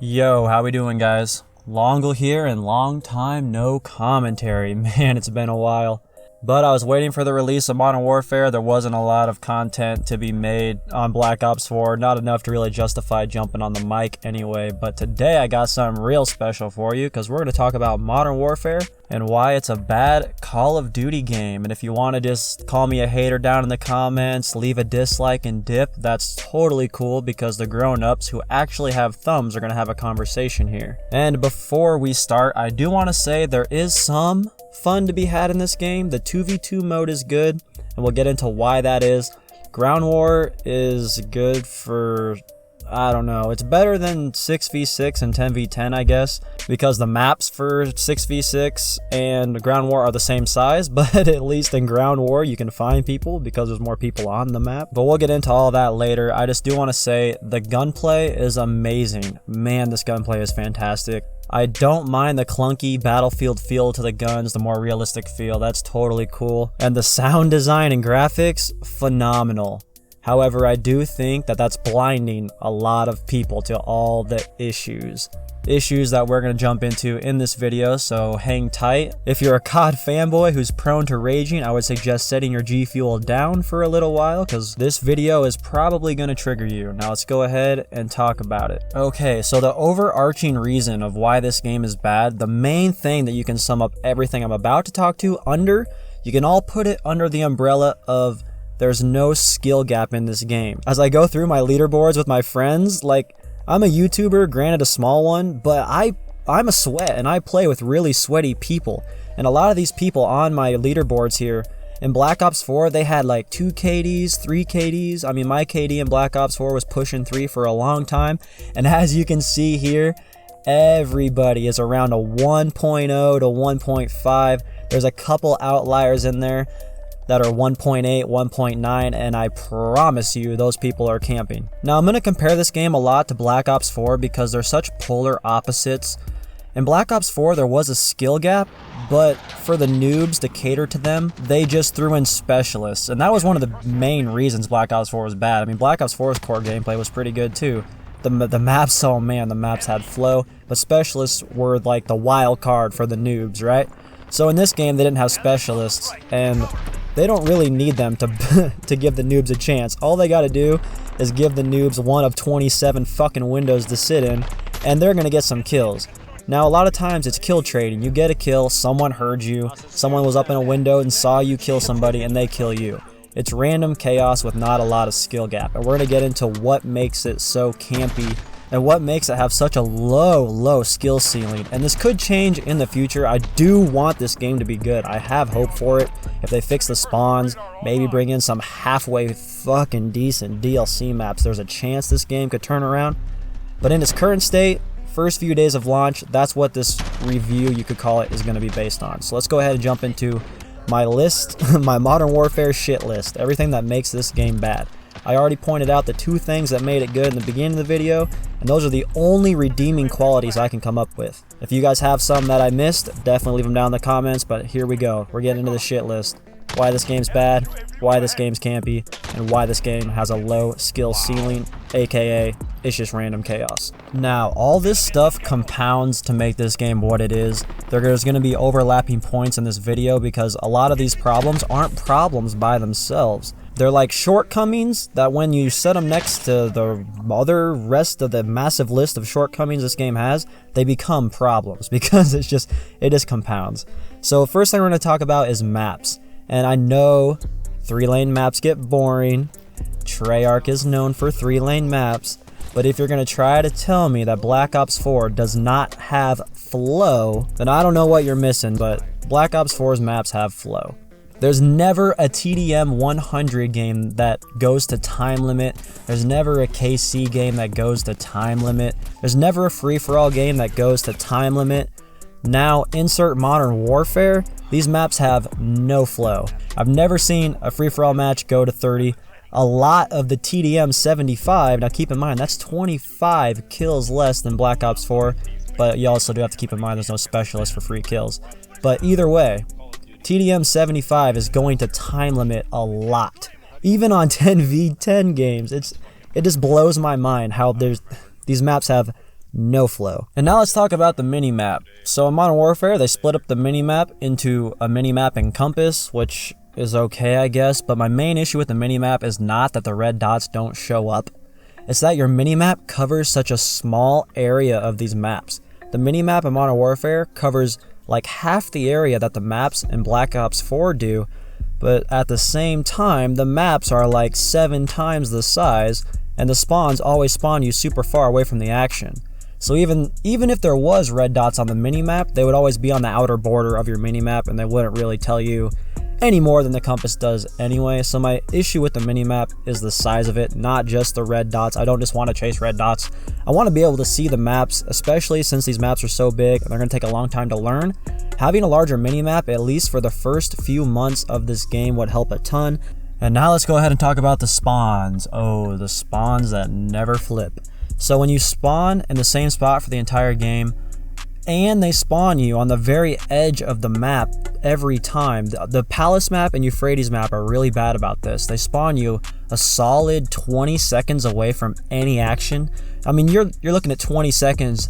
Yo, how we doing, guys? Longle here, and long time no commentary. Man, it's been a while. But I was waiting for the release of Modern Warfare. There wasn't a lot of content to be made on Black Ops 4. Not enough to really justify jumping on the mic anyway. But today I got something real special for you, because we're going to talk about Modern Warfare and why it's a bad Call of Duty game. And if you want to just call me a hater down in the comments, leave a dislike and dip, that's totally cool, because the grown-ups who actually have thumbs are going to have a conversation here. And before we start, I do want to say there is some fun to be had in this game. The 2v2 mode is good, and we'll get into why that is. Ground War is good for, I don't know, it's better than 6v6 and 10v10, I guess, because the maps for 6v6 and Ground War are the same size, but at least in Ground War you can find people because there's more people on the map. But we'll get into all that later. I just do want to say the gunplay is amazing. Man, this gunplay is fantastic. I don't mind the clunky Battlefield feel to the guns, the more realistic feel. That's totally cool. And the sound design and graphics, phenomenal. However, I do think that that's blinding a lot of people to all the issues that we're going to jump into in this video, so hang tight. If you're a COD fanboy who's prone to raging, I would suggest setting your G Fuel down for a little while, because this video is probably going to trigger you. Now let's go ahead and talk about it. Okay, so the overarching reason of why this game is bad, the main thing that you can sum up everything I'm about to talk to under, you can all put it under the umbrella of there's no skill gap in this game. As I go through my leaderboards with my friends, like, I'm a YouTuber, granted a small one, but I'm a sweat and I play with really sweaty people. And a lot of these people on my leaderboards here, in Black Ops 4, they had like 2 KDs, 3 KDs. I mean, my KD in Black Ops 4 was pushing 3 for a long time. And as you can see here, everybody is around a 1.0 to 1.5. There's a couple outliers in there that are 1.8, 1.9, and I promise you those people are camping. Now I'm going to compare this game a lot to Black Ops 4 because they're such polar opposites. In Black Ops 4 there was a skill gap, but for the noobs to cater to them, they just threw in specialists, and that was one of the main reasons Black Ops 4 was bad. I mean, Black Ops 4's core gameplay was pretty good too. The maps, oh man, the maps had flow, but specialists were like the wild card for the noobs, right? So in this game they didn't have specialists, and they don't really need them to give the noobs a chance. All they gotta do is give the noobs one of 27 fucking windows to sit in, and they're gonna get some kills. Now, a lot of times it's kill trading. You get a kill, someone heard you, someone was up in a window and saw you kill somebody, and they kill you. It's random chaos with not a lot of skill gap, and we're gonna get into what makes it so campy and what makes it have such a low skill ceiling. And this could change in the future. I do want this game to be good. I have hope for it. If they fix the spawns, maybe bring in some halfway fucking decent DLC maps, there's a chance this game could turn around. But in its current state, first few days of launch, that's what this review, you could call it, is going to be based on. So let's go ahead and jump into my list, my Modern Warfare shit list, everything that makes this game bad. I already pointed out the 2 things that made it good in the beginning of the video, and those are the only redeeming qualities I can come up with. If you guys have some that I missed, definitely leave them down in the comments, but here we go. We're getting into the shit list. Why this game's bad, why this game's campy, and why this game has a low skill ceiling, aka it's just random chaos. Now, all this stuff compounds to make this game what it is. There's going to be overlapping points in this video because a lot of these problems aren't problems by themselves. They're like shortcomings that when you set them next to the other rest of the massive list of shortcomings this game has, they become problems because it just compounds. So first thing we're going to talk about is maps. And I know 3-lane maps get boring. Treyarch is known for 3-lane maps. But if you're going to try to tell me that Black Ops 4 does not have flow, then I don't know what you're missing, but Black Ops 4's maps have flow. There's never a TDM 100 game that goes to time limit. There's never a KC game that goes to time limit. There's never a free-for-all game that goes to time limit. Now, insert Modern Warfare, these maps have no flow. I've never seen a free-for-all match go to 30. A lot of the TDM 75, now keep in mind, that's 25 kills less than Black Ops 4, but you also do have to keep in mind there's no specialist for free kills. But either way, TDM 75 is going to time limit a lot. Even on 10v10 games, it just blows my mind how these maps have no flow. And now let's talk about the mini-map. So in Modern Warfare, they split up the mini-map into a mini-map and compass, which is okay, I guess, but my main issue with the mini-map is not that the red dots don't show up. It's that your mini-map covers such a small area of these maps. The mini-map in Modern Warfare covers like half the area that the maps in Black Ops 4 do, but at the same time, the maps are like 7 times the size, and the spawns always spawn you super far away from the action. So even if there was red dots on the minimap, they would always be on the outer border of your minimap, and they wouldn't really tell you any more than the compass does anyway. So my issue with the minimap is the size of it, not just the red dots. I don't just want to chase red dots. I want to be able to see the maps, especially since these maps are so big and they're going to take a long time to learn. Having a larger minimap, at least for the first few months of this game, would help a ton. And now let's go ahead and talk about the spawns. Oh, the spawns that never flip. So when you spawn in the same spot for the entire game, and they spawn you on the very edge of the map every time. The Palace map and Euphrates map are really bad about this. They spawn you a solid 20 seconds away from any action. I mean, you're looking at 20 seconds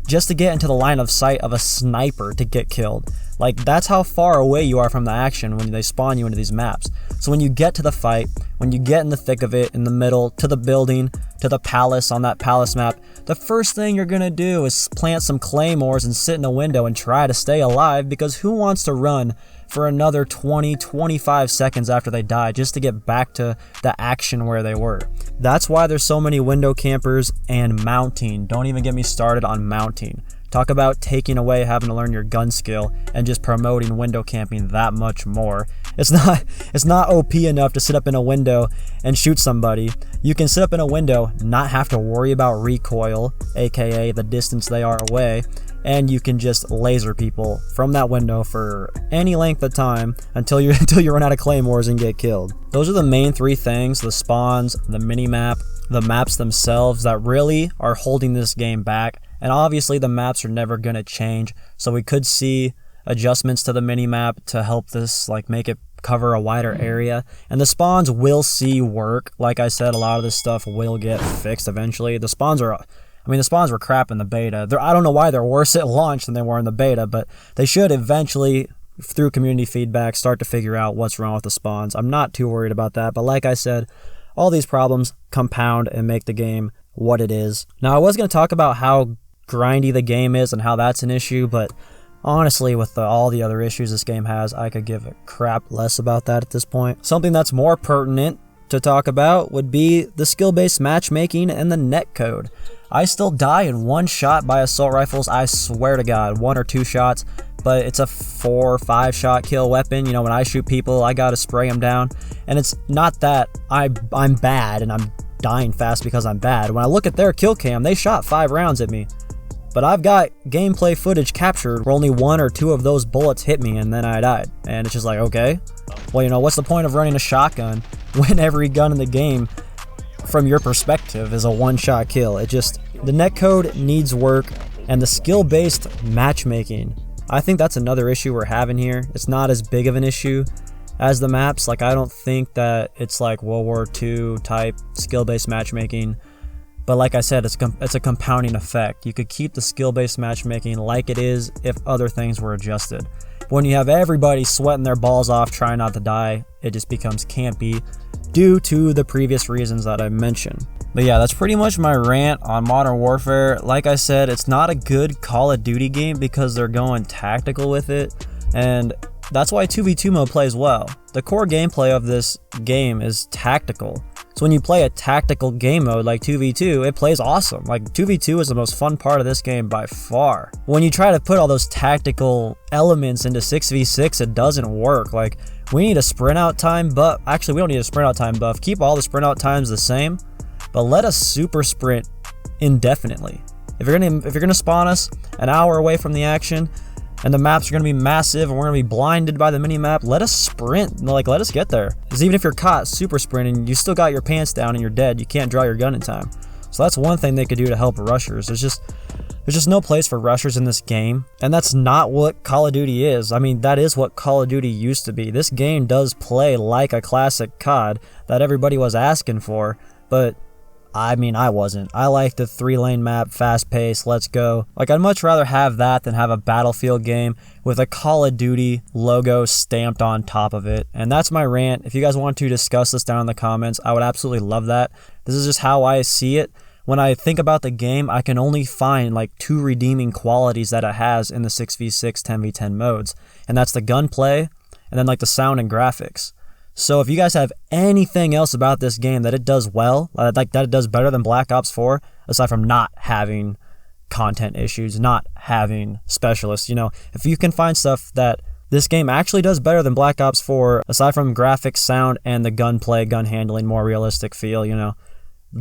just to get into the line of sight of a sniper to get killed. Like, that's how far away you are from the action when they spawn you into these maps. So when you get to the fight, when you get in the thick of it, in the middle, to the building, to the palace on that palace map, the first thing you're gonna do is plant some claymores and sit in a window and try to stay alive, because who wants to run for another 20-25 seconds after they die just to get back to the action where they were? That's why there's so many window campers. And mounting, don't even get me started on mounting. Talk about taking away having to learn your gun skill and just promoting window camping that much more. It's not OP enough to sit up in a window and shoot somebody. You can sit up in a window, not have to worry about recoil, aka the distance they are away, and you can just laser people from that window for any length of time until you run out of claymores and get killed. Those are the main 3 things: the spawns, the minimap, the maps themselves, that really are holding this game back. And obviously the maps are never going to change, so we could see adjustments to the minimap to help this, like, make it cover a wider area. And the spawns will see work. Like I said, a lot of this stuff will get fixed eventually. The spawns were crap in the beta. I don't know why they're worse at launch than they were in the beta, but they should eventually, through community feedback, start to figure out what's wrong with the spawns. I'm not too worried about that, but like I said, all these problems compound and make the game what it is. Now, I was going to talk about how grindy the game is and how that's an issue, but honestly, with all the other issues this game has, I could give a crap less about that at this point. Something that's more pertinent to talk about would be the skill-based matchmaking and the netcode. I still die in 1 shot by assault rifles, I swear to God, 1 or 2 shots, but it's a 4 or 5 shot kill weapon. You know, when I shoot people, I gotta spray them down, and it's not that I'm bad and I'm dying fast because I'm bad. When I look at their kill cam, they shot 5 rounds at me. But I've got gameplay footage captured where only 1 or 2 of those bullets hit me and then I died. And it's just like, okay, well, you know, what's the point of running a shotgun when every gun in the game, from your perspective, is a 1-shot kill? The netcode needs work, and the skill-based matchmaking, I think that's another issue we're having here. It's not as big of an issue as the maps. Like, I don't think that it's like World War II type skill-based matchmaking. But like I said, it's a compounding effect. You could keep the skill-based matchmaking like it is if other things were adjusted. But when you have everybody sweating their balls off trying not to die, it just becomes campy due to the previous reasons that I mentioned. But yeah, that's pretty much my rant on Modern Warfare. Like I said, it's not a good Call of Duty game because they're going tactical with it, and that's why 2v2 mode plays well. The core gameplay of this game is tactical. So when you play a tactical game mode like 2v2, it plays awesome. Like, 2v2 is the most fun part of this game by far. When you try to put all those tactical elements into 6v6, it doesn't work. Like, we need a sprint out time buff. Actually, we don't need a sprint out time buff. Keep all the sprint out times the same, but let us super sprint indefinitely. If you're gonna spawn us an hour away from the action, and the maps are going to be massive, and we're going to be blinded by the mini-map, let us sprint. Like, let us get there. Because even if you're caught super sprinting, you still got your pants down and you're dead. You can't draw your gun in time. So that's one thing they could do to help rushers. There's just no place for rushers in this game. And that's not what Call of Duty is. I mean, that is what Call of Duty used to be. This game does play like a classic COD that everybody was asking for. But I mean, I wasn't. I like the 3-lane map, fast pace, let's go. Like, I'd much rather have that than have a Battlefield game with a Call of Duty logo stamped on top of it. And that's my rant. If you guys want to discuss this down in the comments, I would absolutely love that. This is just how I see it. When I think about the game, I can only find like 2 redeeming qualities that it has in the 6v6, 10v10 modes. And that's the gunplay and then like the sound and graphics. So if you guys have anything else about this game that it does well, like that it does better than Black Ops 4, aside from not having content issues, not having specialists, you know, if you can find stuff that this game actually does better than Black Ops 4, aside from graphics, sound, and the gunplay, gun handling, more realistic feel, you know,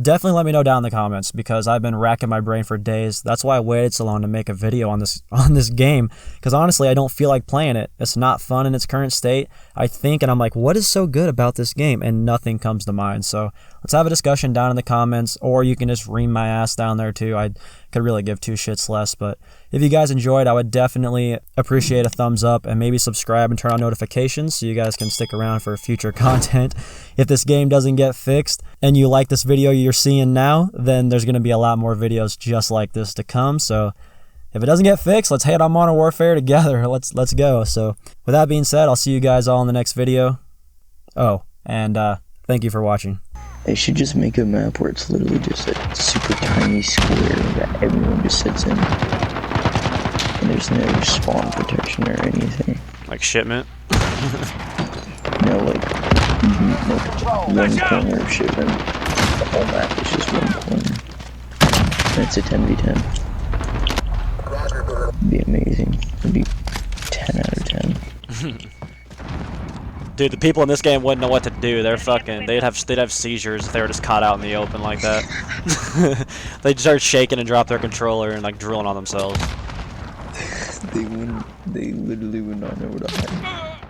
definitely let me know down in the comments, because I've been racking my brain for days. That's why I waited so long to make a video on this game, because honestly I don't feel like playing it. It's not fun in its current state. I think and I'm like, what is so good about this game? And nothing comes to mind. So let's have a discussion down in the comments, or you can just ream my ass down there too. I could really give 2 shits less. But if you guys enjoyed, I would definitely appreciate a thumbs up, and maybe subscribe and turn on notifications so you guys can stick around for future content. If this game doesn't get fixed and you like this video you're seeing now, then there's going to be a lot more videos just like this to come. So if it doesn't get fixed, let's hate on Modern Warfare together. Let's go. So with that being said, I'll see you guys all in the next video. Oh, and thank you for watching. They should just make a map where it's literally just a super tiny square that everyone just sits in. And there's no spawn protection or anything. Like shipment? No, like one corner of shipment. The whole map is just one corner. And it's a 10v10. It'd be amazing. It'd be 10 out of 10. Dude, the people in this game wouldn't know what to do. They're fucking, they'd have seizures if they were just caught out in the open like that. They'd start shaking and drop their controller and like drilling on themselves. They literally would not know where to hide.